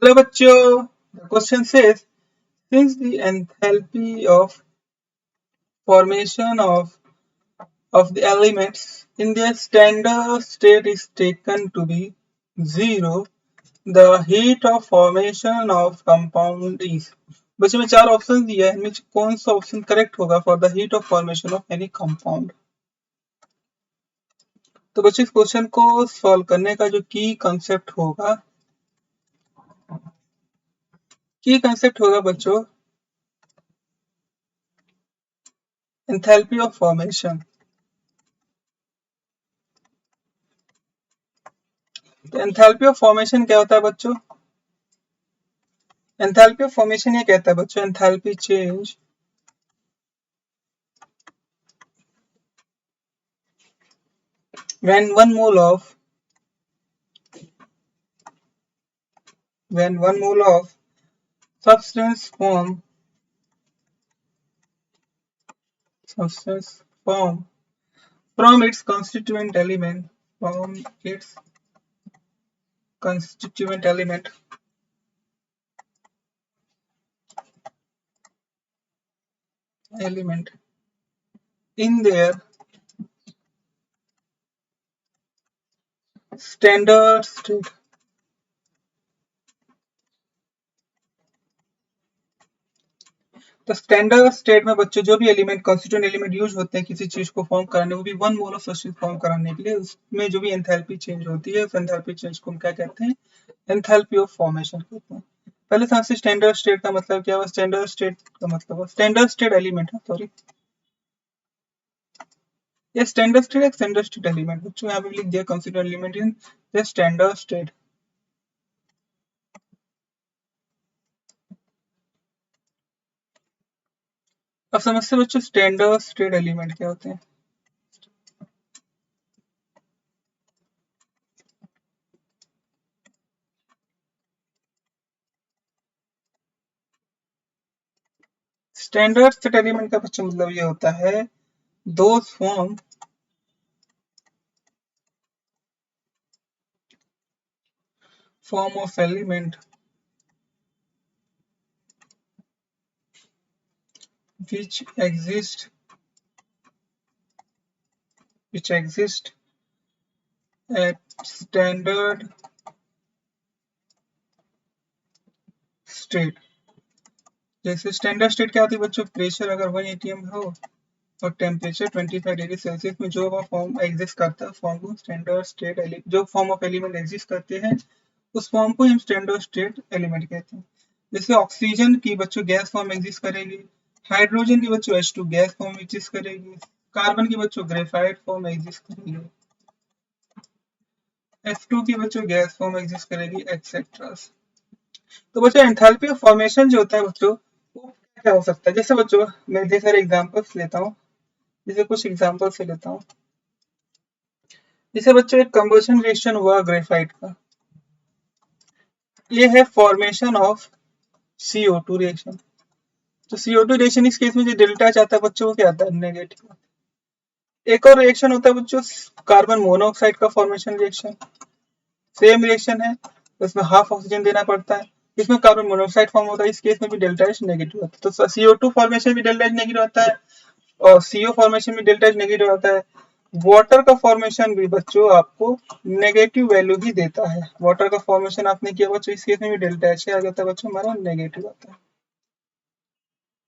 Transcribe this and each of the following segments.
Hello bachcho, the question says since the enthalpy of formation of the elements in their standard state is taken to be zero, the heat of formation of compound is। बच्चों में चार option दिया है, इनमें कौन सा option correct होगा for the heat of formation of any compound. तो बच्चों इस क्वेश्चन को सॉल्व करने का जो की कंसेप्ट होगा बच्चों एंथैल्पी ऑफ फॉर्मेशन। तो एंथैल्पी ऑफ फॉर्मेशन क्या होता है बच्चों? एंथैल्पी ऑफ फॉर्मेशन ये कहता है बच्चों enthalpy change when one mole of substance form from its constituent element in their standard state। तो स्टैंडर्ड स्टेट में बच्चों जो भी एलिमेंट कॉन्स्टिट्यूएंट एलिमेंट यूज होते हैं किसी चीज को फॉर्म कराने, वो भी one mole of substance form कराने के लिए, उसमें जो भी एंथैल्पी चेंज होती है उस एंथैल्पी चेंज को हम क्या कहते हैं? एंथैल्पी ऑफ फॉर्मेशन कहते हैं। पहले से स्टैंडर्ड स्टेट का मतलब क्या हुआ? स्टैंडर्ड स्टेट का मतलब स्टैंडर्ड स्टेट एलिमेंट है, सॉरी ये स्टैंडर्ड स्टेट एक स्टैंडर्ड स्टेट एलिमेंट बच्चों यहाँ पे लिख दिया consider element in the standard state. अब समझते बच्चों स्टैंडर्ड स्टेट एलिमेंट क्या होते हैं। स्टैंडर्ड स्टेट एलिमेंट का बच्चों मतलब ये होता है those form of element which exist at standard state। जैसे स्टैंडर्ड स्टेट क्या होती है बच्चों? प्रेशर अगर 1 atm हो और टेम्परेचर 25 डिग्री सेल्सियस में जो फॉर्म एग्जिस्ट करता है फॉर्म को स्टैंडर्ड स्टेट एलिमेंट, जो फॉर्म ऑफ एलिमेंट एग्जिस्ट करते हैं उस फॉर्म को हम स्टैंडर्ड स्टेट एलिमेंट कहते हैं। जैसे ऑक्सीजन की बच्चों गैस फॉर्म एग्जिस्ट करेगी, हाइड्रोजन की बच्चों H2 गैस फॉर्म एग्जिस्ट करेगी, कार्बन की बच्चों ग्रेफाइट फॉर्म एग्जिस्ट करेगी, F2 की बच्चों गैस फॉर्म एग्जिस्ट करेगी एक्सेट्रा। तो बच्चों एंथैल्पी ऑफ फॉर्मेशन जो होता है बच्चों वो क्या हो सकता है? जैसे बच्चों मैं ढेर सारे एग्जांपल्स लेता हूँ, जैसे कुछ एग्जांपल से लेता हूँ। जैसे बच्चों एक कंबशन रिएक्शन हुआ ग्रेफाइट का, ये है फॉर्मेशन ऑफ CO2 रिएक्शन। तो CO2 रिएक्शन इस केस में जो डेल्टा चाहता है बच्चों को क्या आता है? नेगेटिव। एक और रिएक्शन होता है बच्चों कार्बन मोनोऑक्साइड का फॉर्मेशन रिएक्शन, सेम रिएक्शन है, उसमें हाफ ऑक्सीजन देना पड़ता है, इसमें कार्बन मोनोऑक्साइड फॉर्म होता है, इस केस में भी डेल्टा एच नेगेटिव होता है। तो CO2 फॉर्मेशन भी डेल्टा एच नेगेटिव होता है और CO फॉर्मेशन भी डेल्टा एच नेगेटिव होता है। वाटर का फॉर्मेशन भी बच्चों आपको नेगेटिव वैल्यू ही देता है। वाटर का फॉर्मेशन आपने किया बच्चों, इस केस में भी डेल्टा एच आ जाता है बच्चों, हमारा नेगेटिव आता है।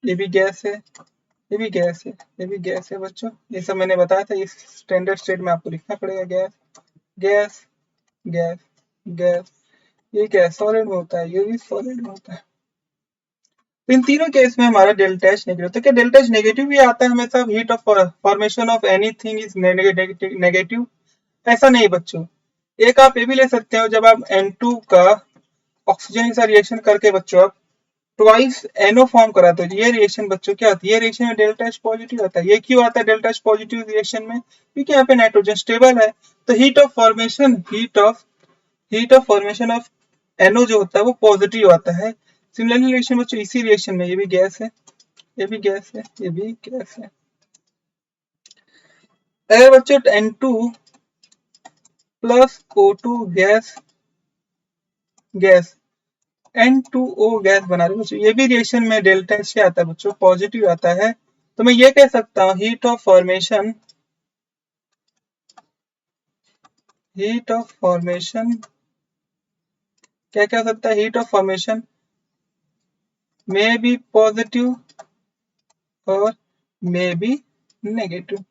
ये भी गैस है, ये भी गैस है, ये भी गैस है बच्चों, ये सब मैंने बताया था। इस स्टैंडर्ड स्टेट में आपको लिखना पड़ेगा गैस गैस गैस गैस। ये क्या सॉलिड में होता है, ये भी सॉलिड में होता है। तो इन तीनों केस में हमारा डेल्टा एच नेगेटिव। तो क्या डेल्टा एच नेगेटिव भी आता है हमेशा? Heat of formation of anything is negative? ऐसा नहीं बच्चों। एक आप ये भी ले सकते हो, जब आप N2 का ऑक्सीजन के साथ रिएक्शन करके बच्चों आप ट्वाइस NO फॉर्म कराते हो, ये रिएक्शन बच्चों क्या आती है? ये रिएक्शन में डेल्टा एच पॉजिटिव आता है। ये क्यों आता है डेल्टा एच पॉजिटिव रिएक्शन में? क्योंकि यहाँ पे नाइट्रोजन स्टेबल है। तो heat of formation of NO जो होता है वो पॉजिटिव आता है। सिमिलरली रिएक्शन बच्चों इसी रिएक्शन में ये भी गैस है, ये भी गैस है, ये भी गैस है। अगर बच्चों N2 plus O2 gas gas N2O gas बना रही है बच्चों। ये भी रिएक्शन में डेल्टा एच आता है बच्चों, पॉजिटिव आता है। तो मैं ये कह सकता हूँ हीट ऑफ फॉर्मेशन क्या क्या हो सकता है, heat of formation may be positive और मे बी नेगेटिव।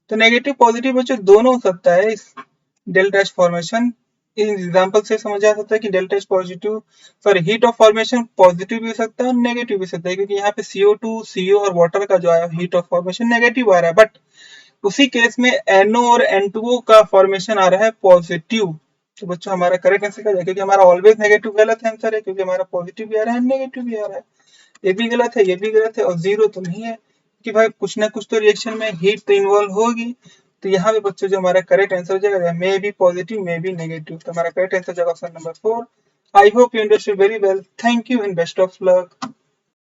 तो नेगेटिव पॉजिटिव बच्चों दोनों हो सकता है इस डेल्टा एच फॉर्मेशन। इन एग्जांपल से समझ आ सकता है कि delta H positive, sorry heat of formation positive भी हो सकता है और नेगेटिव भी हो सकता है, क्योंकि यहाँ पे CO2 CO और वाटर का जो है हीट ऑफ फॉर्मेशन नेगेटिव आ रहा है, बट उसी केस में NO और N2O का फॉर्मेशन आ रहा है पॉजिटिव। तो बच्चों हमारा करेक्ट आंसर क्या है, क्योंकि हमारा ऑलवेज नेगेटिव गलत आंसर है, क्योंकि हमारा पॉजिटिव भी आ रहा है नेगेटिव भी आ रहा है। ये भी गलत है, ये भी गलत है, और जीरो तो नहीं है कि भाई कुछ ना कुछ तो रिएक्शन में हीट तो इन्वॉल्व होगी। तो यहाँ पे बच्चों जो हमारा करेक्ट आंसर हो जाएगा may be positive may be negative. तो हमारा करेक्ट आंसर जाएगा option number 4। I hope you understood very well. Thank you and best of luck.